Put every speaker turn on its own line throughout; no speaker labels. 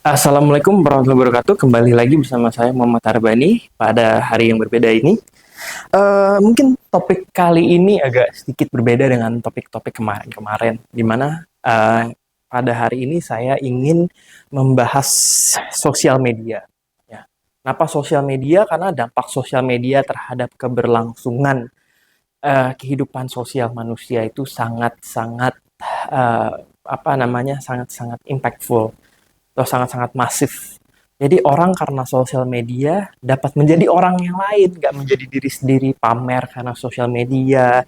Assalamualaikum warahmatullahi wabarakatuh. Kembali lagi bersama saya Muhammad Arbani pada hari yang berbeda ini. Mungkin topik kali ini agak sedikit berbeda dengan topik-topik kemarin-kemarin, di mana pada hari ini saya ingin membahas sosial media. Ya. Kenapa sosial media? Karena dampak sosial media terhadap keberlangsungan kehidupan sosial manusia itu sangat-sangat eh, sangat-sangat impactful atau sangat-sangat masif. Jadi orang karena sosial media dapat menjadi orang yang lain, nggak menjadi diri sendiri, pamer karena sosial media,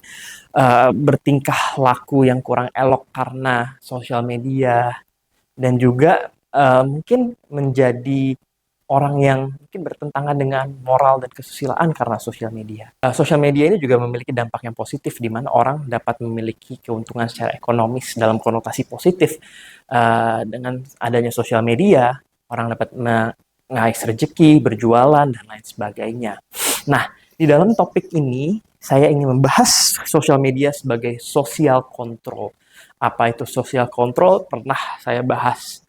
bertingkah laku yang kurang elok karena sosial media, dan juga mungkin menjadi orang yang mungkin bertentangan dengan moral dan kesusilaan karena sosial media. Sosial media ini juga memiliki dampak yang positif di mana orang dapat memiliki keuntungan secara ekonomis dalam konotasi positif. Dengan adanya sosial media, orang dapat mengais rezeki, berjualan, dan lain sebagainya. Nah, di dalam topik ini, saya ingin membahas sosial media sebagai social control. Apa itu social control? Pernah saya bahas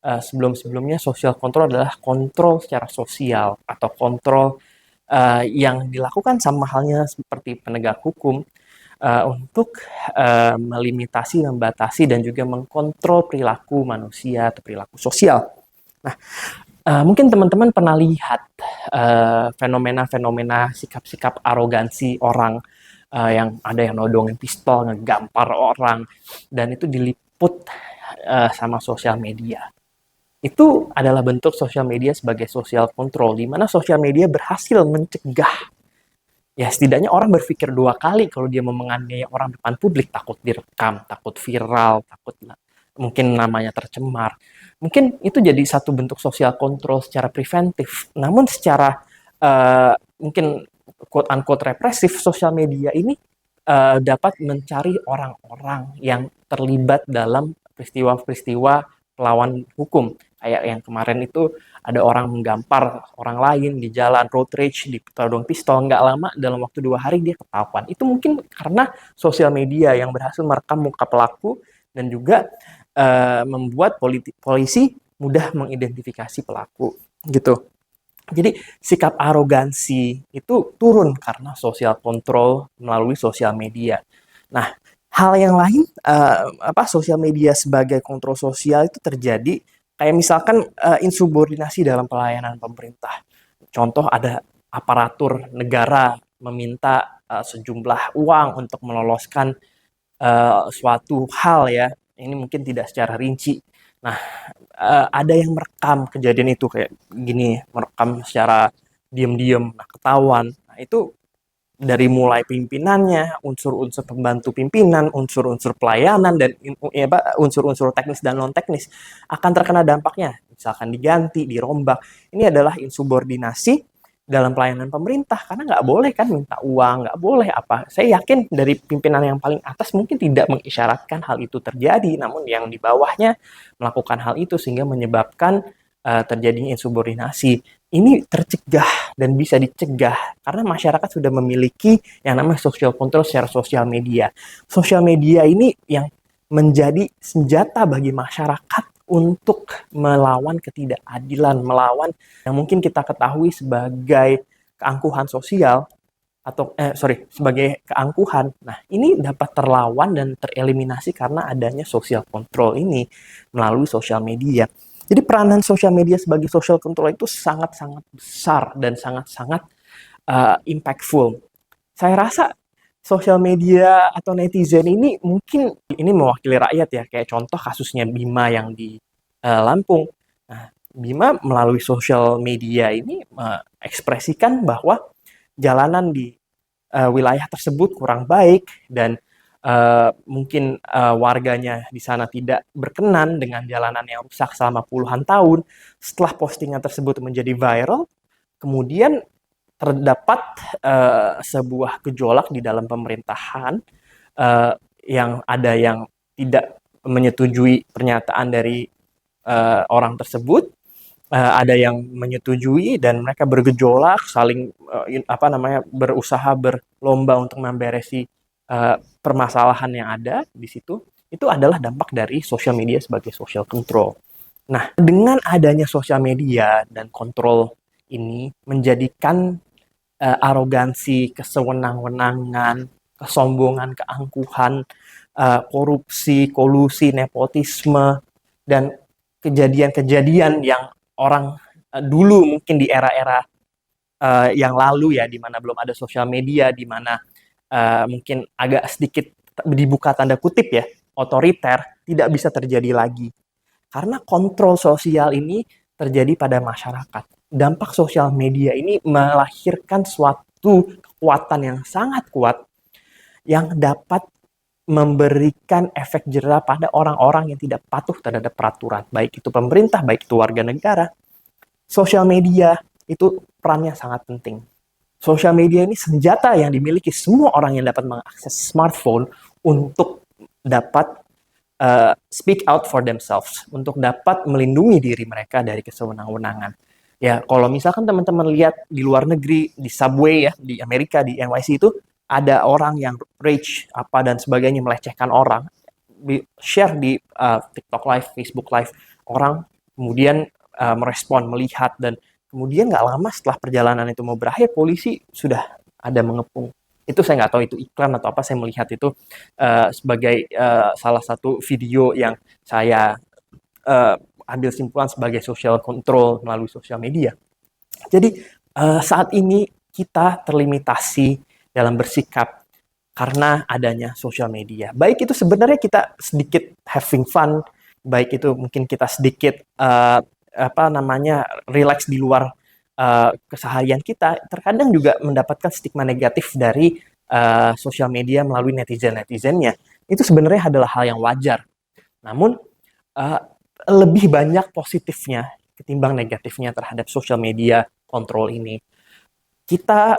sebelum-sebelumnya. Social control adalah kontrol secara sosial atau kontrol yang dilakukan sama halnya seperti penegak hukum untuk melimitasi, membatasi, dan juga mengkontrol perilaku manusia atau perilaku sosial. Nah, mungkin teman-teman pernah lihat fenomena-fenomena sikap-sikap arogansi orang yang ada yang nodongin pistol, ngegampar orang, dan itu diliput sama sosial media. Itu adalah bentuk sosial media sebagai social control, di mana sosial media berhasil mencegah, ya setidaknya orang berpikir dua kali kalau dia mau menganiaya orang depan publik, takut direkam, takut viral, takut mungkin namanya tercemar. Mungkin itu jadi satu bentuk social control secara preventif. Namun secara mungkin quote unquote represif, sosial media ini dapat mencari orang-orang yang terlibat dalam peristiwa-peristiwa melawan hukum. Kayak yang kemarin itu ada orang menggampar orang lain di jalan, road rage, ditodong pistol, nggak lama, dalam waktu 2 hari dia ketahuan. Itu mungkin karena sosial media yang berhasil merekam muka pelaku dan juga membuat polisi mudah mengidentifikasi pelaku gitu. Jadi sikap arogansi itu turun karena sosial kontrol melalui sosial media. Nah, hal yang lain sosial media sebagai kontrol sosial itu terjadi kayak misalkan insubordinasi dalam pelayanan pemerintah. Contoh ada aparatur negara meminta sejumlah uang untuk meloloskan suatu hal, ya. Ini mungkin tidak secara rinci. Nah, ada yang merekam kejadian itu kayak gini, merekam secara diam-diam, nah ketahuan. Nah, itu dari mulai pimpinannya, unsur-unsur pembantu pimpinan, unsur-unsur pelayanan, dan unsur-unsur teknis dan non-teknis akan terkena dampaknya. Misalkan diganti, dirombak. Ini adalah insubordinasi dalam pelayanan pemerintah, karena nggak boleh kan minta uang, nggak boleh apa. Saya yakin dari pimpinan yang paling atas mungkin tidak mengisyaratkan hal itu terjadi, namun yang di bawahnya melakukan hal itu sehingga menyebabkan terjadinya insubordinasi. Ini tercegah dan bisa dicegah karena masyarakat sudah memiliki yang namanya social control secara sosial media. Sosial media ini yang menjadi senjata bagi masyarakat untuk melawan ketidakadilan, melawan yang mungkin kita ketahui sebagai keangkuhan sosial atau sebagai keangkuhan. Nah, ini dapat terlawan dan tereliminasi karena adanya social control ini melalui sosial media. Jadi peranan sosial media sebagai social control itu sangat-sangat besar dan sangat-sangat impactful. Saya rasa sosial media atau netizen ini mungkin ini mewakili rakyat, ya, kayak contoh kasusnya Bima yang di Lampung. Nah, Bima melalui sosial media ini mengekspresikan bahwa jalanan di wilayah tersebut kurang baik dan mungkin warganya di sana tidak berkenan dengan jalanan yang rusak selama puluhan tahun. Setelah postingan tersebut menjadi viral, kemudian terdapat sebuah gejolak di dalam pemerintahan, yang ada yang tidak menyetujui pernyataan dari orang tersebut, ada yang menyetujui, dan mereka bergejolak, saling berusaha berlomba untuk memberesi permasalahan yang ada di situ. Itu adalah dampak dari sosial media sebagai social control. Nah, dengan adanya sosial media dan kontrol ini menjadikan arogansi, kesewenang-wenangan, kesombongan, keangkuhan, korupsi, kolusi, nepotisme, dan kejadian-kejadian yang orang dulu mungkin di era-era yang lalu ya, di mana belum ada sosial media, di mana mungkin agak sedikit dibuka tanda kutip ya, otoriter, tidak bisa terjadi lagi. Karena kontrol sosial ini terjadi pada masyarakat. Dampak sosial media ini melahirkan suatu kekuatan yang sangat kuat yang dapat memberikan efek jera pada orang-orang yang tidak patuh terhadap peraturan, baik itu pemerintah, baik itu warga negara. Sosial media itu perannya sangat penting. Sosial media ini senjata yang dimiliki semua orang yang dapat mengakses smartphone untuk dapat speak out for themselves, untuk dapat melindungi diri mereka dari kesewenang-wenangan. Ya, kalau misalkan teman-teman lihat di luar negeri, di subway ya, di Amerika, di NYC itu, ada orang yang rage apa dan sebagainya, melecehkan orang, share di TikTok Live, Facebook Live, orang kemudian merespon, melihat, dan kemudian nggak lama setelah perjalanan itu mau berakhir, polisi sudah ada mengepung. Itu saya nggak tahu itu iklan atau apa, saya melihat itu sebagai salah satu video yang saya ambil simpulan sebagai social control melalui sosial media. Jadi saat ini kita terlimitasi dalam bersikap karena adanya sosial media. Baik itu sebenarnya kita sedikit having fun, baik itu mungkin kita sedikit relax di luar keseharian kita, terkadang juga mendapatkan stigma negatif dari sosial media melalui netizen-netizennya. Itu sebenarnya adalah hal yang wajar. Namun uh, lebih banyak positifnya ketimbang negatifnya terhadap sosial media kontrol ini. Kita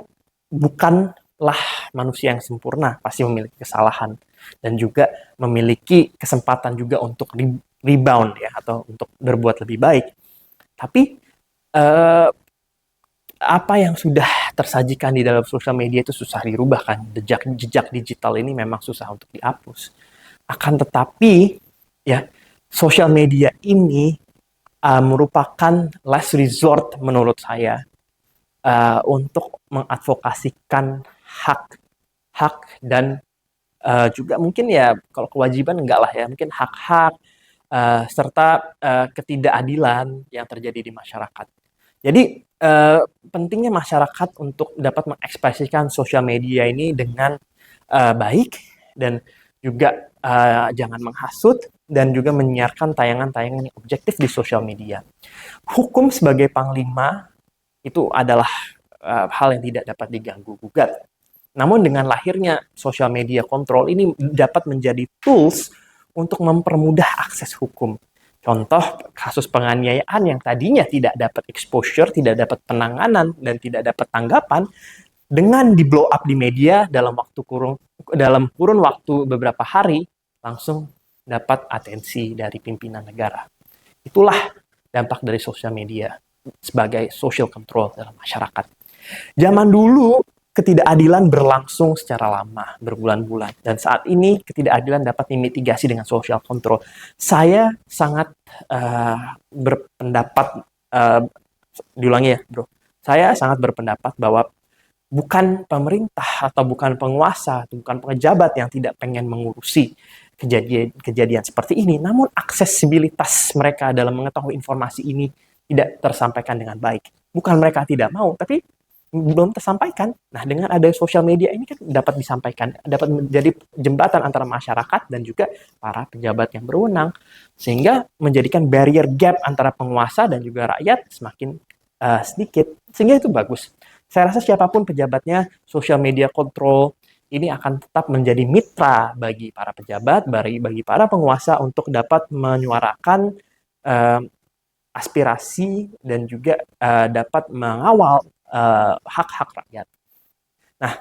bukanlah manusia yang sempurna, pasti memiliki kesalahan dan juga memiliki kesempatan juga untuk rebound ya, atau untuk berbuat lebih baik. Tapi eh, apa yang sudah tersajikan di dalam sosial media itu susah dirubah kan. Jejak digital ini memang susah untuk dihapus. Akan tetapi ya, sosial media ini merupakan last resort menurut saya untuk mengadvokasikan hak dan juga mungkin ya kalau kewajiban enggak lah ya, mungkin hak-hak serta ketidakadilan yang terjadi di masyarakat. Jadi pentingnya masyarakat untuk dapat mengekspresikan sosial media ini dengan baik dan juga jangan menghasut dan juga menyiarkan tayangan-tayangan yang objektif di sosial media. Hukum sebagai panglima itu adalah hal yang tidak dapat diganggu-gugat. Namun dengan lahirnya sosial media kontrol ini dapat menjadi tools untuk mempermudah akses hukum. Contoh kasus penganiayaan yang tadinya tidak dapat exposure, tidak dapat penanganan, dan tidak dapat tanggapan, dengan di blow up di media dalam kurun waktu beberapa hari, langsung dapat atensi dari pimpinan negara. Itulah dampak dari sosial media sebagai social control dalam masyarakat. Zaman dulu ketidakadilan berlangsung secara lama, berbulan-bulan. Dan saat ini ketidakadilan dapat dimitigasi dengan social control. Saya sangat berpendapat, diulangi ya bro, saya sangat berpendapat bahwa bukan pemerintah atau bukan penguasa atau bukan pejabat yang tidak pengen mengurusi kejadian seperti ini, namun aksesibilitas mereka dalam mengetahui informasi ini tidak tersampaikan dengan baik. Bukan mereka tidak mau, tapi belum tersampaikan. Nah, dengan ada sosial media ini kan dapat disampaikan, dapat menjadi jembatan antara masyarakat dan juga para pejabat yang berwenang, sehingga menjadikan barrier gap antara penguasa dan juga rakyat semakin sedikit, sehingga itu bagus. Saya rasa siapapun pejabatnya, sosial media control ini akan tetap menjadi mitra bagi para pejabat, bagi para penguasa untuk dapat menyuarakan aspirasi dan juga dapat mengawal hak-hak rakyat. Nah,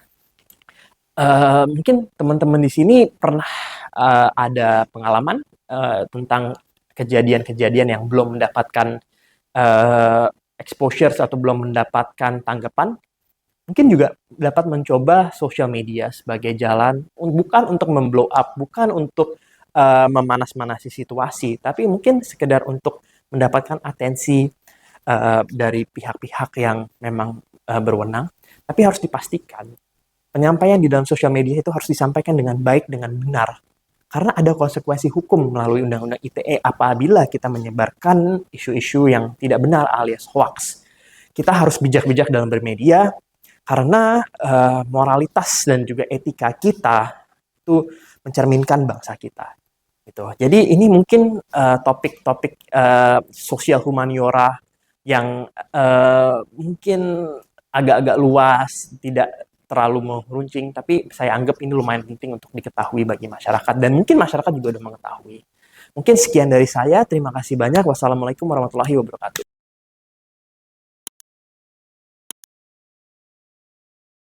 mungkin teman-teman di sini pernah ada pengalaman tentang kejadian-kejadian yang belum mendapatkan exposure atau belum mendapatkan tanggapan. Mungkin juga dapat mencoba sosial media sebagai jalan, bukan untuk memblow up, bukan untuk memanas-manasi situasi, tapi mungkin sekedar untuk mendapatkan atensi dari pihak-pihak yang memang berwenang, tapi harus dipastikan penyampaian di dalam sosial media itu harus disampaikan dengan baik, dengan benar. Karena ada konsekuensi hukum melalui Undang-Undang ITE apabila kita menyebarkan isu-isu yang tidak benar alias hoax. Kita harus bijak-bijak dalam bermedia, karena moralitas dan juga etika kita itu mencerminkan bangsa kita. Gitu. Jadi ini mungkin topik-topik sosial humaniora yang mungkin agak-agak luas, tidak terlalu meruncing, tapi saya anggap ini lumayan penting untuk diketahui bagi masyarakat, dan mungkin masyarakat juga sudah mengetahui. Mungkin sekian dari saya, terima kasih banyak. Wassalamualaikum warahmatullahi wabarakatuh.